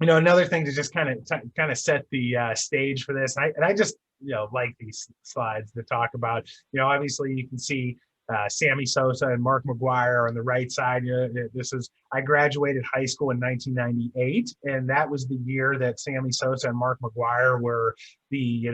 Another thing to just kind of set the stage for this, and I just like these slides to talk about. Obviously you can see Sammy Sosa and Mark McGuire on the right side. I graduated high school in 1998, and that was the year that Sammy Sosa and Mark McGuire were the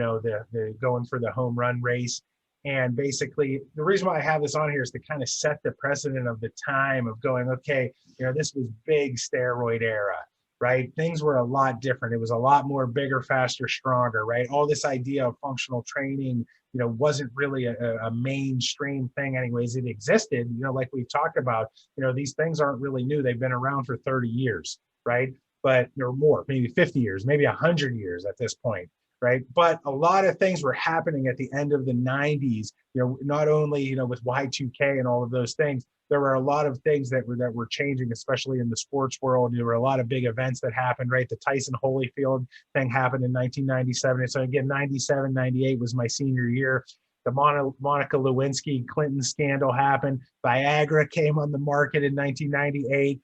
going for the home run race. And basically, the reason why I have this on here is to kind of set the precedent of the time of going, okay, this was big steroid era, right? Things were a lot different. It was a lot more bigger, faster, stronger, right? All this idea of functional training, wasn't really a mainstream thing anyways. It existed, like we've talked about, these things aren't really new. They've been around for 30 years, right? But or more, maybe 50 years, maybe 100 years at this point, right? But a lot of things were happening at the end of the 90s, not only, with Y2K and all of those things. There were a lot of things that were changing, especially in the sports world. There were a lot of big events that happened, right? The Tyson Holyfield thing happened in 1997. And so again, 97, 98 was my senior year. The Monica Lewinsky Clinton scandal happened. Viagra came on the market in 1998,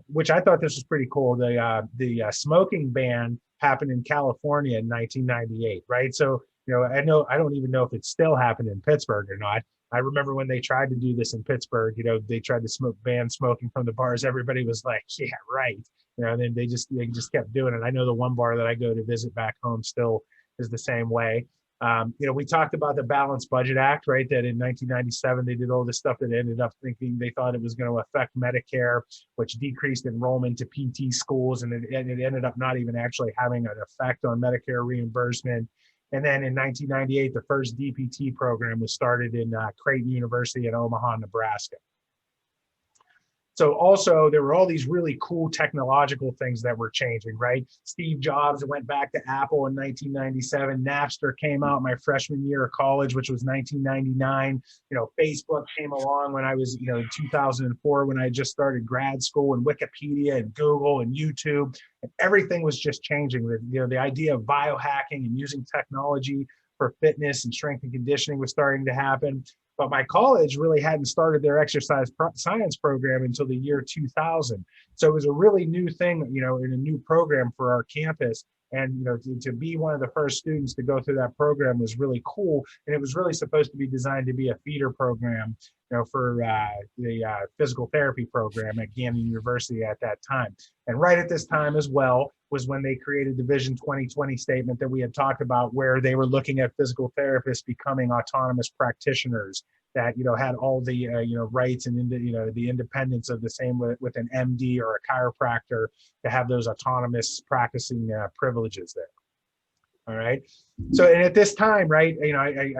which I thought this was pretty cool. The smoking ban happened in California in 1998, right? So, I don't even know if it still happened in Pittsburgh or not. I remember when they tried to do this in Pittsburgh, they tried to ban smoking from the bars. Everybody was like, yeah, right. And then they just kept doing it. I know the one bar that I go to visit back home still is the same way. We talked about the Balanced Budget Act, right? That in 1997, they did all this stuff that ended up thinking they thought it was going to affect Medicare, which decreased enrollment to PT schools. And it ended up not even actually having an effect on Medicare reimbursement. And then in 1998, the first DPT program was started in Creighton University in Omaha, Nebraska. So also there were all these really cool technological things that were changing, right? Steve Jobs went back to Apple in 1997. Napster came out my freshman year of college, which was 1999. Facebook came along when I was, in 2004, when I just started grad school, and Wikipedia and Google and YouTube, and everything was just changing. The idea of biohacking and using technology for fitness and strength and conditioning was starting to happen. But my college really hadn't started their exercise science program until the year 2000. So it was a really new thing, in a new program for our campus. And, to be one of the first students to go through that program was really cool. And it was really supposed to be designed to be a feeder program, for the physical therapy program at Gannon University at that time. And right at this time as well was when they created the Vision 2020 statement that we had talked about, where they were looking at physical therapists becoming autonomous practitioners that, had all the, rights and, the independence of the same with an MD or a chiropractor to have those autonomous practicing privileges there. All right. So, and at this time, right, I